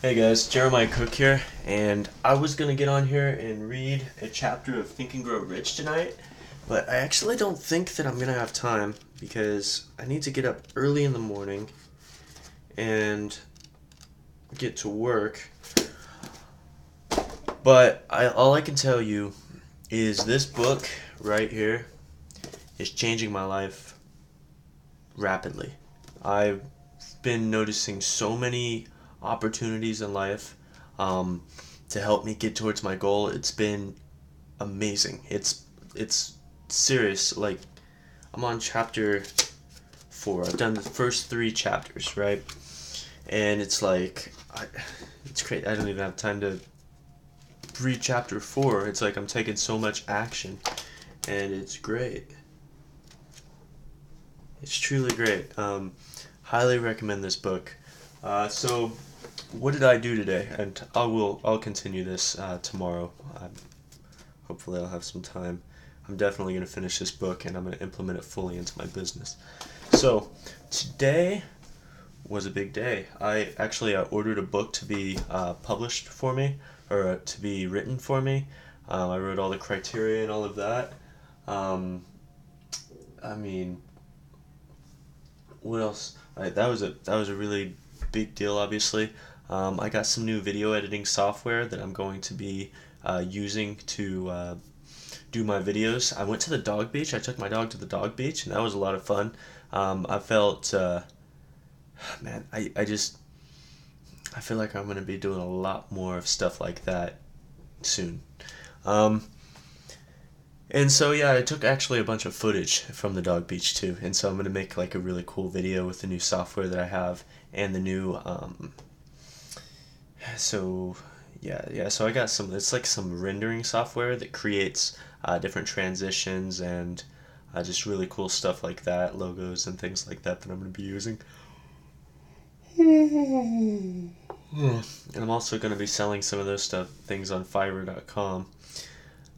Hey guys, Jeremiah Cook here, and I was gonna get on here and read a chapter of Think and Grow Rich tonight, but I actually don't think that I'm gonna have time because I need to get up early in the morning and get to work. But all I can tell you is this book right here is changing my life rapidly. I've been noticing so many opportunities in life um, to help me get towards my goal. It's been amazing. It's serious. Like I'm on chapter 4. I've done the first 3 chapters, right? And it's like it's great. I don't even have time to read chapter 4. It's like I'm taking so much action, and it's great. It's truly great. Highly recommend this book. So, what did I do today? And I'll continue this tomorrow. Hopefully, I'll have some time. I'm definitely going to finish this book and I'm going to implement it fully into my business. So, today was a big day. I actually ordered a book to be published for me, or to be written for me. I wrote all the criteria and all of that. Um, I mean, what else? That was a really big deal. Obviously, I got some new video editing software that I'm going to be using to do my videos. I went to the dog beach. I took my dog to the dog beach, and that was a lot of fun. I felt, man, I feel like I'm gonna be doing a lot more of stuff like that soon. Um, and so yeah, I took actually a bunch of footage from the dog beach too, and so I'm gonna make like a really cool video with the new software that I have and the new so yeah, so I got some. It's like some rendering software that creates different transitions and just really cool stuff like that, logos and things like that that I'm gonna be using. And I'm also gonna be selling some of those things on Fiverr.com.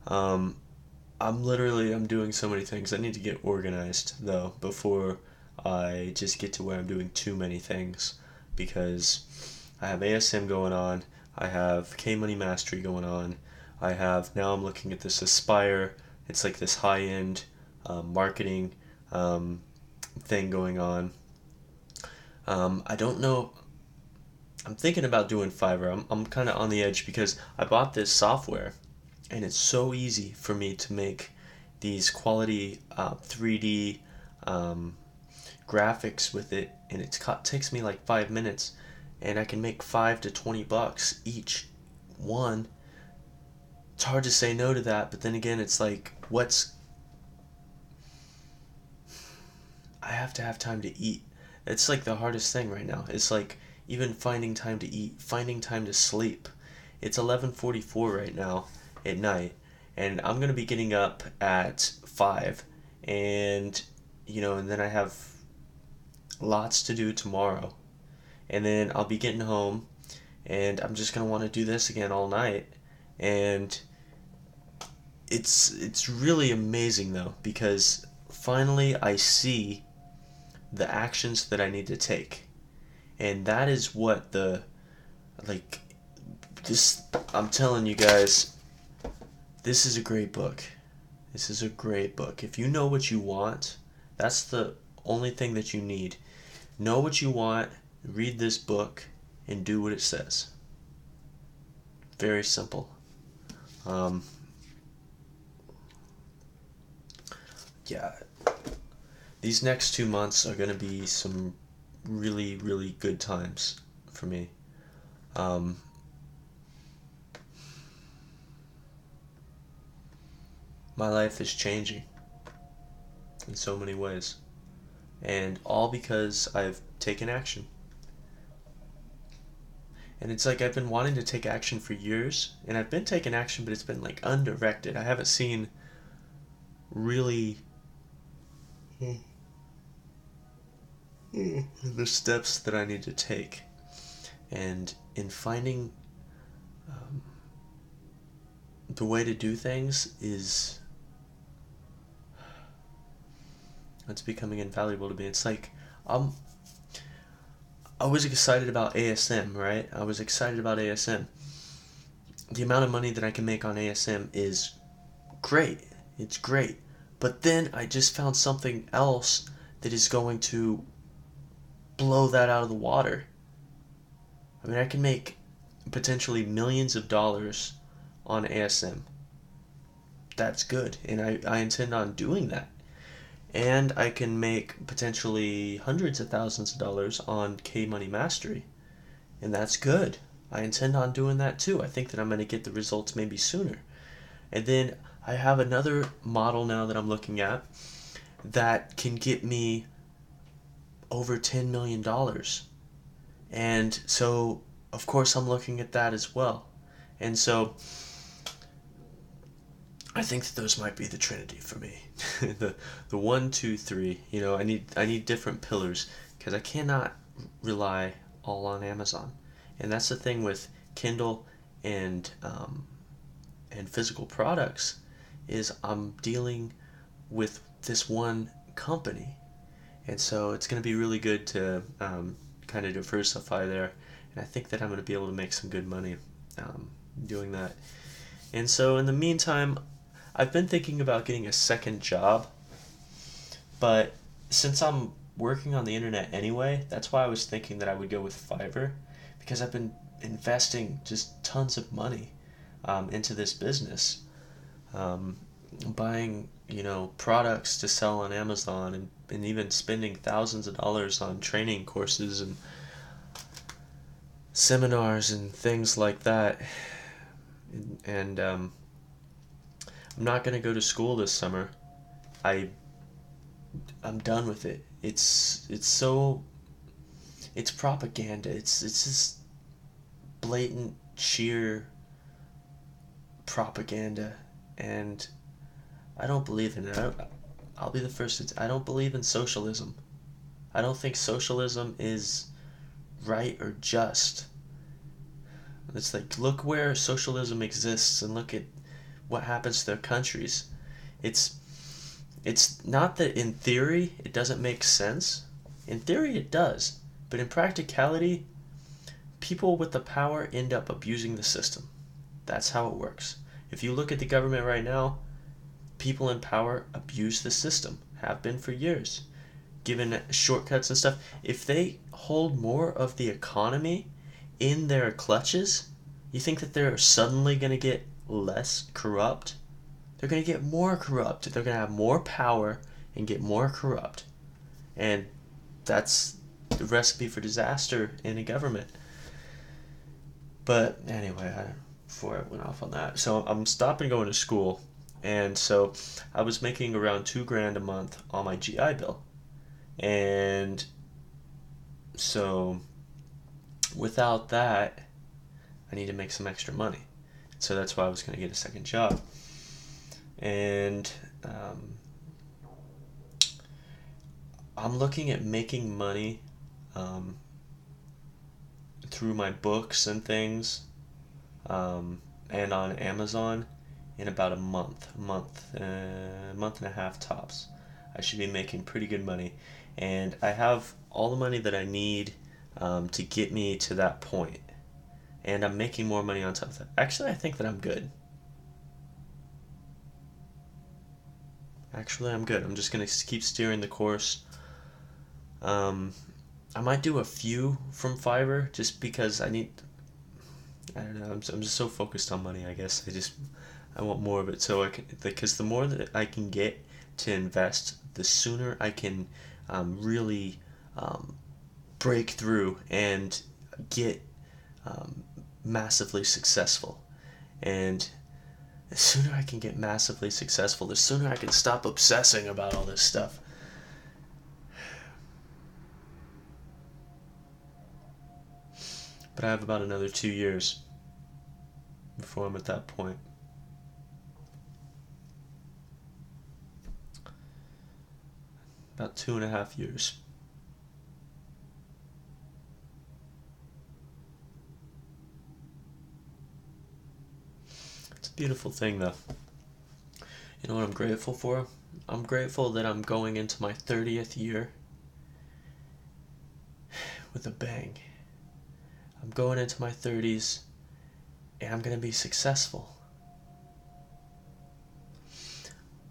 Um, I'm doing so many things. I need to get organized though before I just get to where I'm doing too many things, because I have ASM going on, I have K Money Mastery going on, I have now I'm looking at this Aspire. It's like this high end marketing um, thing going on. I don't know. I'm thinking about doing Fiverr. I'm kind of on the edge because I bought this software and it's so easy for me to make these quality 3D um, graphics with it, and takes me like 5 minutes, and I can make $5 to $20 each one. It's hard to say no to that, but then again, it's like, I have to have time to eat. It's like the hardest thing right now. It's like even finding time to eat, finding time to sleep. It's 11:44 right now at night, and I'm going to be getting up at 5, and and then I have lots to do tomorrow. And then I'll be getting home, and I'm just going to want to do this again all night. And it's really amazing though, because finally I see the actions that I need to take. And that is what the like this I'm telling you guys, this is a great book. This is a great book. If you know what you want, that's the only thing that you need. Know what you want, read this book, and do what it says. Very simple. Um, yeah, these next 2 months are going to be some really, really good times for me. Um, my life is changing in so many ways, and all because I've taken action. And it's like I've been wanting to take action for years, and I've been taking action, but it's been like undirected. I haven't seen really the steps that I need to take. And in finding um, the way to do things is it's becoming invaluable to me. It's like I'm I was excited about ASM, right? I was excited about ASM. The amount of money that I can make on ASM is great. It's great. But then I just found something else that is going to blow that out of the water. I mean, I can make potentially millions of dollars on ASM. That's good, and I intend on doing that. And I can make potentially hundreds of thousands of dollars on K Money Mastery, and that's good. I intend on doing that too. I think that I'm going to get the results maybe sooner. And then I have another model now that I'm looking at that can get me over $10 million. And so, of course, I'm looking at that as well. And so, I think that those might be the trinity for me. the one, two, three. You know, I need different pillars because I cannot rely all on Amazon. And that's the thing with Kindle and physical products is I'm dealing with this one company, and so it's going to be really good to kind of diversify there. And I think that I'm going to be able to make some good money doing that. And so in the meantime, I've been thinking about getting a second job, but since I'm working on the internet anyway, that's why I was thinking that I would go with Fiverr, because I've been investing just tons of money into this business, um, buying products to sell on Amazon, and even spending thousands of dollars on training courses and seminars and things like that. And I'm not going to go to school this summer. I I'm done with it. It's propaganda. It's just blatant sheer propaganda, and I don't believe in it. I'll be the first I don't believe in socialism. I don't think socialism is right or just. It's like, look where socialism exists and look at what happens to their countries. It's it's not that in theory it doesn't make sense. In theory it does, but in practicality, people with the power end up abusing the system. That's how it works. If you look at the government right now, people in power abuse the system, have been for years, given shortcuts and stuff. If they hold more of the economy in their clutches, you think that they're suddenly going to get less corrupt? They're going to get more corrupt. They're going to have more power and get more corrupt. And that's the recipe for disaster in a government. But anyway, before I went off on that, so I'm stopping going to school, and so I was making around $2,000 a month on my GI Bill, and so without that, I need to make some extra money. So that's why I was going to get a second job, and I'm looking at making money through my books and things, and on Amazon in about a month and a half tops. I should be making pretty good money, and I have all the money that I need to get me to that point, and I'm making more money on top of that. Actually, I think that I'm good. Actually, I'm good. I'm just gonna keep steering the course. I might do a few from Fiverr just because I don't know. I'm just so focused on money. I guess I want more of it, so I can, because the more that I can get to invest, the sooner I can really break through and get massively successful. And the sooner I can get massively successful, the sooner I can stop obsessing about all this stuff. But I have about another 2 years before I'm at that point. About 2.5 years. It's a beautiful thing, though. You know what I'm grateful for? I'm grateful that I'm going into my 30th year with a bang. I'm going into my 30s and I'm going to be successful.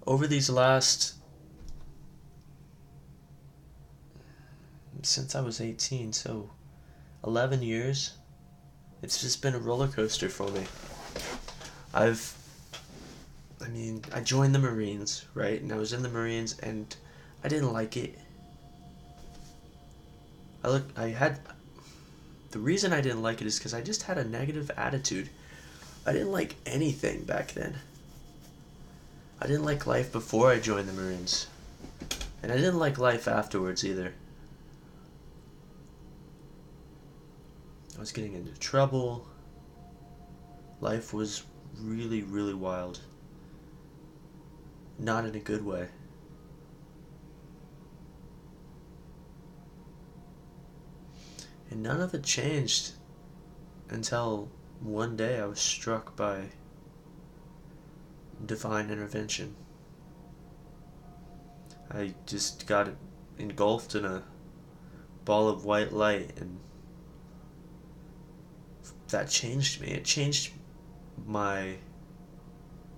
Over these last, since I was 18, so 11 years, it's just been a roller coaster for me. I joined the Marines, right? And I was in the Marines and I didn't like it. The reason I didn't like it is because I just had a negative attitude. I didn't like anything back then. I didn't like life before I joined the Marines. And I didn't like life afterwards either. I was getting into trouble. Life was really, really wild. Not in a good way. And none of it changed until one day I was struck by divine intervention. I just got engulfed in a ball of white light, and that changed me. It changed my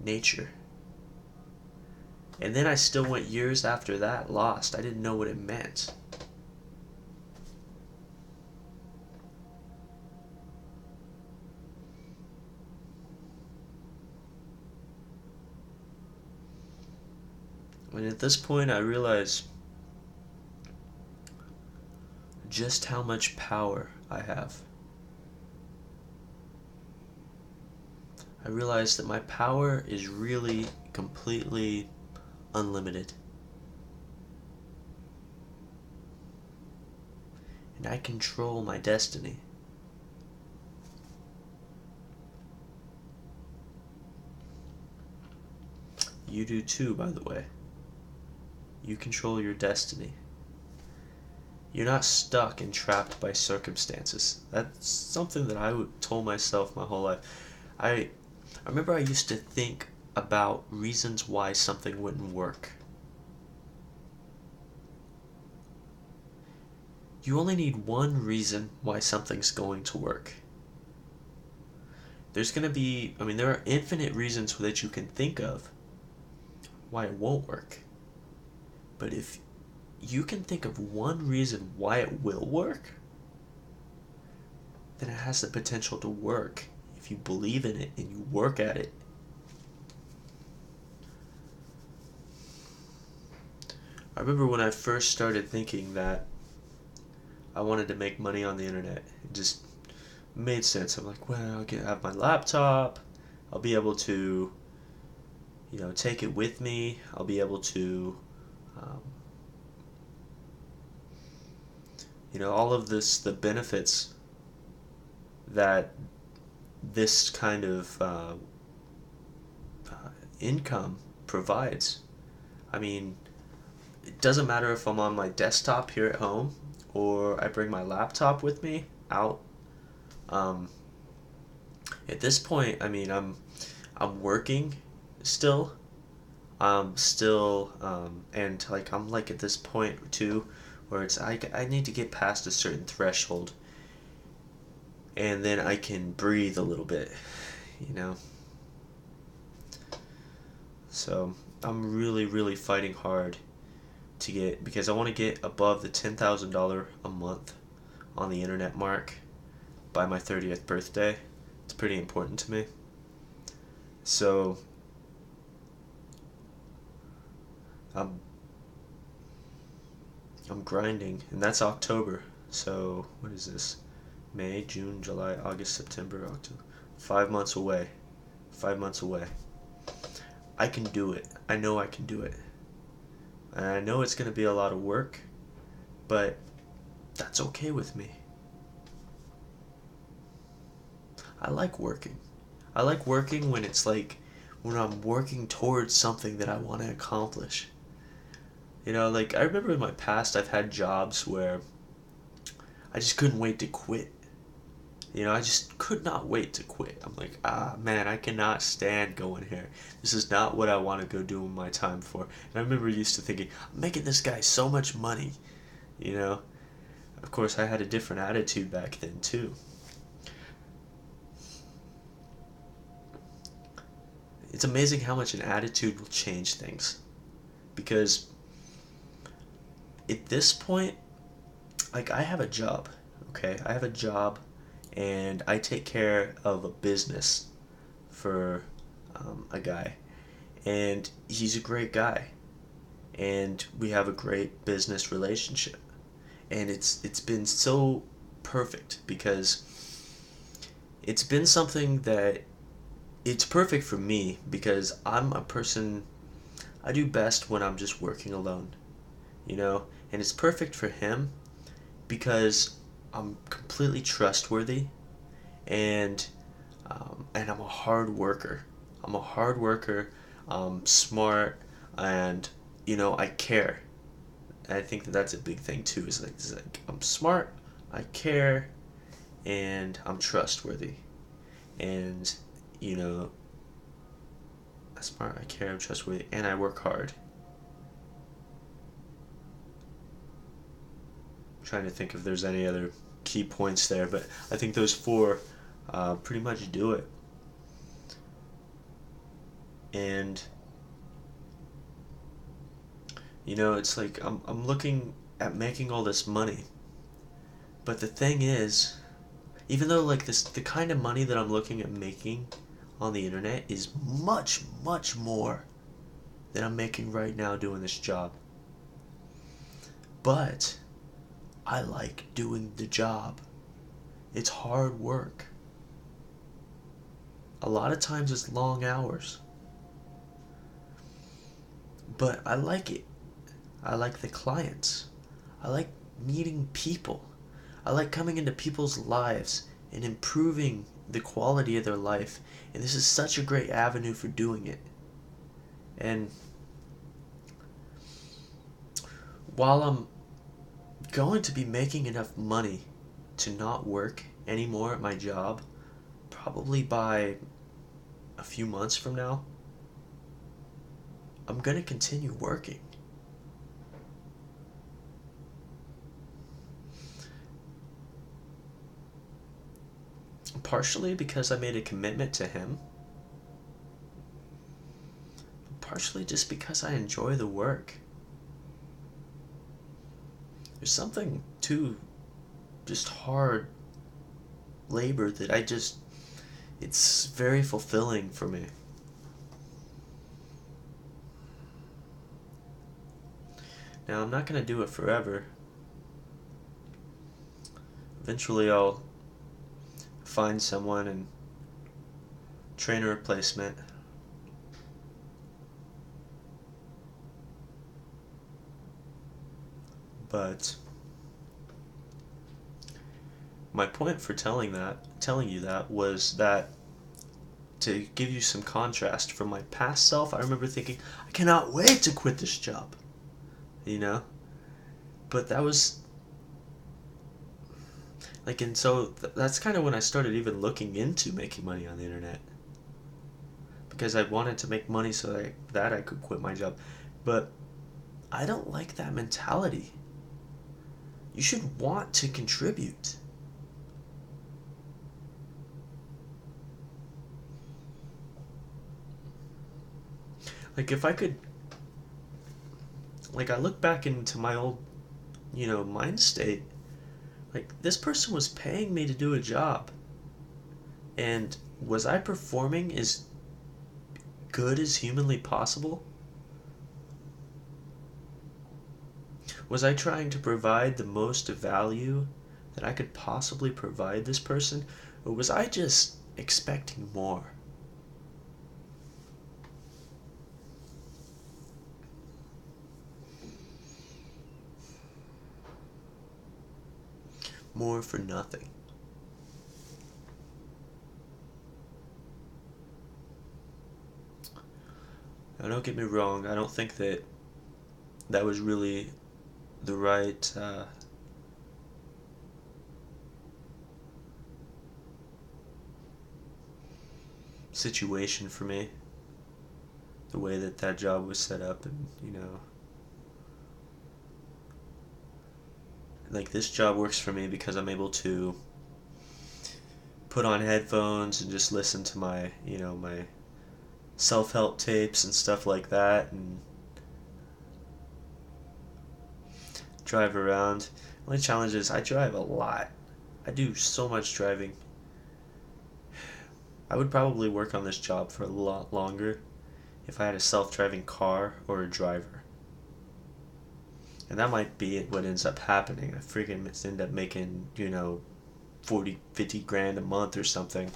nature. And then I still went years after that lost. I didn't know what it meant. And at this point I realized just how much power I have. I realized that my power is really completely unlimited. And I control my destiny. You do too, by the way. You control your destiny. You're not stuck and trapped by circumstances. That's something that I told myself my whole life. I remember I used to think about reasons why something wouldn't work. You only need one reason why something's going to work. There are infinite reasons that you can think of why it won't work. But if you can think of one reason why it will work, then it has the potential to work if you believe in it and you work at it. I remember when I first started thinking that I wanted to make money on the internet. It just made sense. I'm like, well, I'll have my laptop. I'll be able to, take it with me. I'll be able to, all of the benefits that this kind of income provides. I mean, it doesn't matter if I'm on my desktop here at home or I bring my laptop with me out. At this point, I'm working still. And like I'm like at this point too, where it's I need to get past a certain threshold, and then I can breathe a little bit, you know. So I'm really, really fighting hard because I want to get above the $10,000 a month on the internet mark by my 30th birthday. It's pretty important to me. So I'm grinding, and that's October. So what is this? May, June, July, August, September, October. 5 months away. 5 months away. I can do it. I know I can do it. And I know it's going to be a lot of work, but that's okay with me. I like working. I like working when it's like when I'm working towards something that I want to accomplish. Like I remember in my past I've had jobs where I just couldn't wait to quit. I just could not wait to quit. I'm like, man, I cannot stand going here. This is not what I want to go do my time for. And I remember used to thinking, I'm making this guy so much money, Of course, I had a different attitude back then, too. It's amazing how much an attitude will change things. Because at this point, like, I have a job, okay? I have a job, and I take care of a business for a guy. And he's a great guy. And we have a great business relationship. And it's been so perfect because it's been something that it's perfect for me because I'm a person I do best when I'm just working alone, you know? And it's perfect for him because I'm completely trustworthy and and I'm a hard worker. I'm a hard worker, smart, and I care. And I think that that's a big thing too. Is like I'm smart, I care, and I'm trustworthy. And you know, I'm smart, I care, I'm trustworthy, and I work hard. I'm trying to think if there's any other key points there, but I think those four pretty much do it. And it's like I'm looking at making all this money, but the thing is, even though like this the kind of money that I'm looking at making on the internet is much much more than I'm making right now doing this job. But I like doing the job. It's hard work. A lot of times it's long hours. But I like it. I like the clients. I like meeting people. I like coming into people's lives and improving the quality of their life. And this is such a great avenue for doing it. And while I'm going to be making enough money to not work anymore at my job, probably by a few months from now, I'm going to continue working. Partially because I made a commitment to him, partially just because I enjoy the work. There's something to just hard labor that it's very fulfilling for me. Now, I'm not going to do it forever. Eventually, I'll find someone and train a replacement. But my point for telling you that was that to give you some contrast from my past self, I remember thinking, I cannot wait to quit this job. You know? But that was like, and so that's kind of when I started even looking into making money on the internet. Because I wanted to make money so that I could quit my job. But I don't like that mentality. You should want to contribute. Like, if I could, like, I look back into my old, mind state. Like, this person was paying me to do a job. And was I performing as good as humanly possible? Was I trying to provide the most value that I could possibly provide this person? Or was I just expecting more? More for nothing. Now, don't get me wrong, I don't think that was really the right situation for me. The way that job was set up, and like this job works for me because I'm able to put on headphones and just listen to my, my self-help tapes and stuff like that, and drive around. Only challenge is I drive a lot. I do so much driving. I would probably work on this job for a lot longer if I had a self-driving car or a driver. And that might be what ends up happening. I freaking end up making, 40, 50 grand a month or something.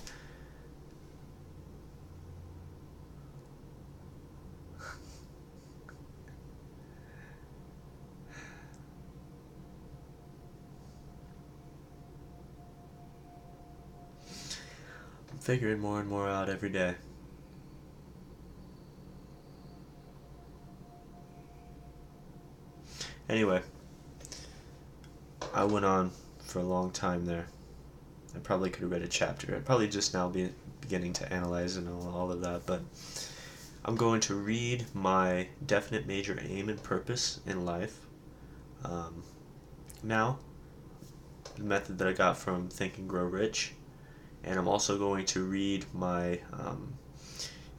I'm figuring more and more out every day. Anyway, I went on for a long time there. I probably could have read a chapter. I'd probably just now be beginning to analyze and all of that, but I'm going to read my definite major aim and purpose in life now, the method that I got from Think and Grow Rich, and I'm also going to read my,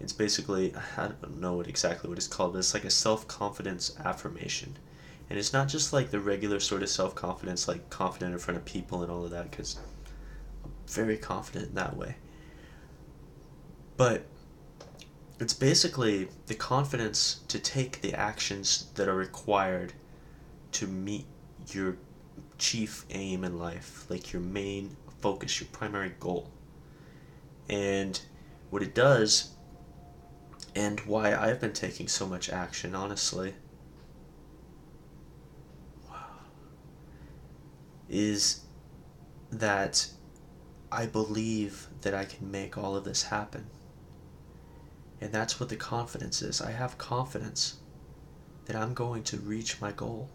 it's basically, I don't know exactly what it's called, but it's like a self-confidence affirmation. And it's not just like the regular sort of self-confidence, like confident in front of people and all of that, because I'm very confident in that way. But it's basically the confidence to take the actions that are required to meet your chief aim in life, like your main focus, your primary goal. And what it does, and why I've been taking so much action, honestly, is that I believe that I can make all of this happen. And that's what the confidence is. I have confidence that I'm going to reach my goal.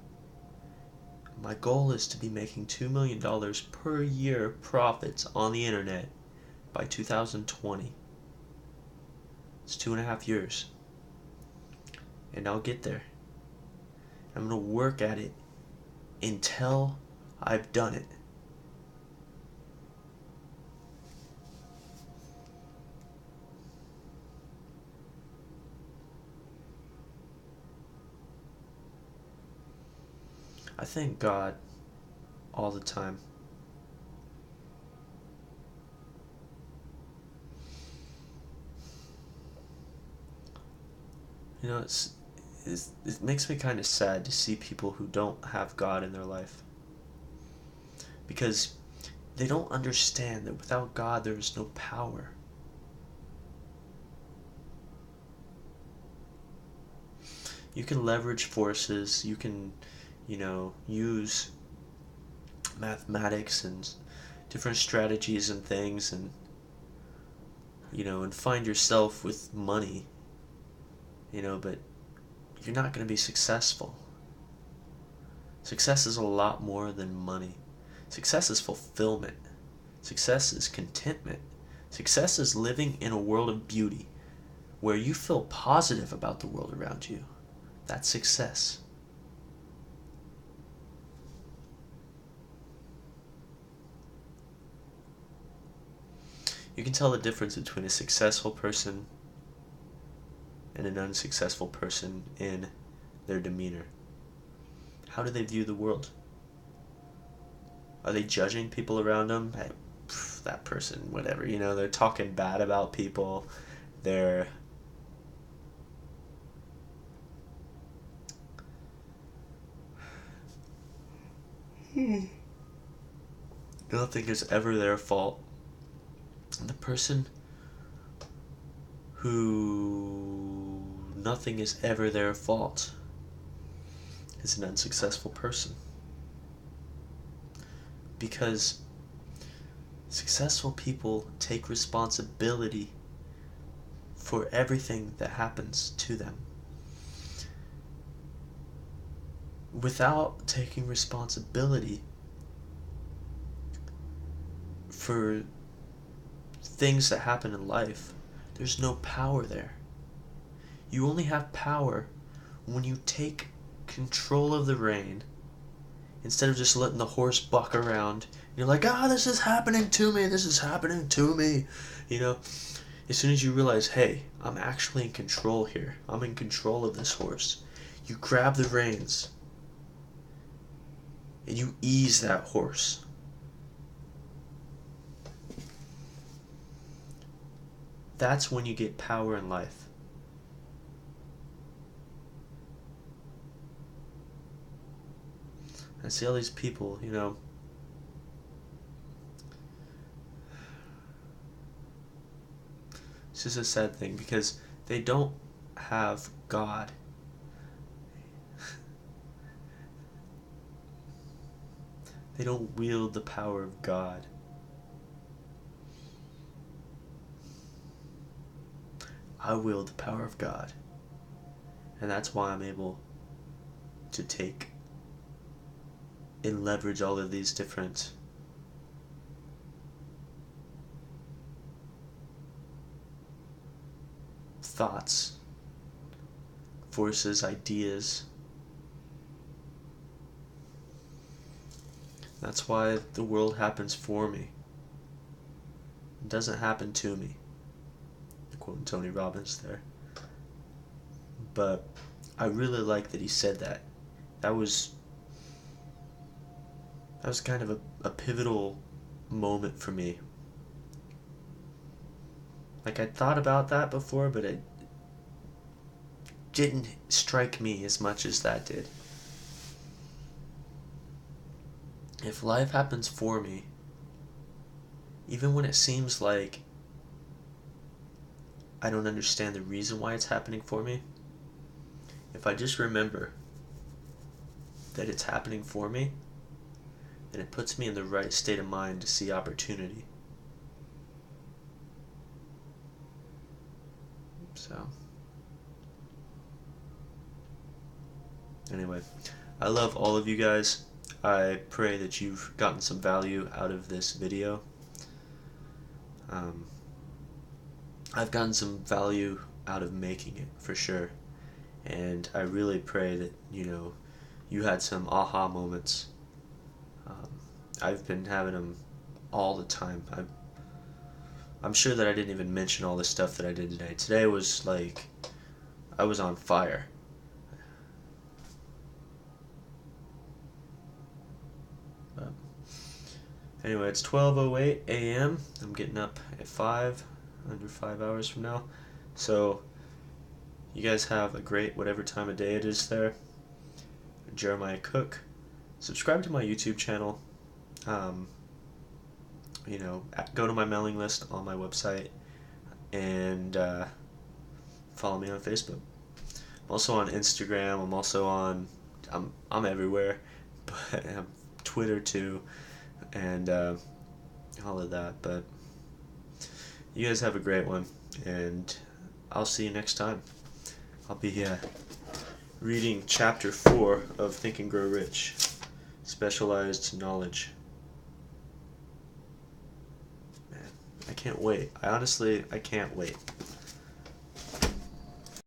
My goal is to be making $2 million per year profits on the internet by 2020. It's 2.5 years. And I'll get there. I'm going to work at it until I've done it. I thank God all the time. It makes me kind of sad to see people who don't have God in their life. Because they don't understand that without God there is no power. You can leverage forces, you can, use mathematics and different strategies and things, and and find yourself with money, but you're not going to be successful. Success is a lot more than money. Success is fulfillment. Success is contentment. Success is living in a world of beauty where you feel positive about the world around you. That's success. You can tell the difference between a successful person and an unsuccessful person in their demeanor. How do they view the world? Are they judging people around them? Hey, that person, whatever, they're talking bad about people. They're nothing is ever their fault. And the person who nothing is ever their fault is an unsuccessful person. Because successful people take responsibility for everything that happens to them. Without taking responsibility for things that happen in life, there's no power there. You only have power when you take control of the rein instead of just letting the horse buck around. You're like, ah, this is happening to me, this is happening to me. You know, as soon as you realize, hey, I'm actually in control here, I'm in control of this horse, you grab the reins and you ease that horse. That's when you get power in life. I see all these people, you know, it's just a sad thing because they don't have God. They don't wield the power of God. I wield the power of God. And that's why I'm able to take and leverage all of these different thoughts, forces, ideas. That's why the world happens for me. It doesn't happen to me. Quoting Tony Robbins there. But I really like that he said that. That was kind of a pivotal moment for me. Like, I thought about that before, but it didn't strike me as much as that did. If life happens for me, even when it seems like I don't understand the reason why it's happening for me, if I just remember that it's happening for me, then it puts me in the right state of mind to see opportunity. So, anyway, I love all of you guys. I pray that you've gotten some value out of this video. I've gotten some value out of making it, for sure. And I really pray that, you know, you had some aha moments. I've been having them all the time. I'm sure that I didn't even mention all the stuff that I did today. Today was like, I was on fire. But anyway, it's 12:08 a.m. I'm getting up at 5, under 5 hours from now. So, you guys have a great whatever time of day it is there. Jeremiah Cook. Subscribe to my YouTube channel. You know, go to my mailing list on my website, and follow me on Facebook. I'm also on Instagram. I'm also on. I'm everywhere, but Twitter too, and all of that. But you guys have a great one, and I'll see you next time. I'll be reading chapter 4 of Think and Grow Rich, Specialized Knowledge. Man, I can't wait. I can't wait.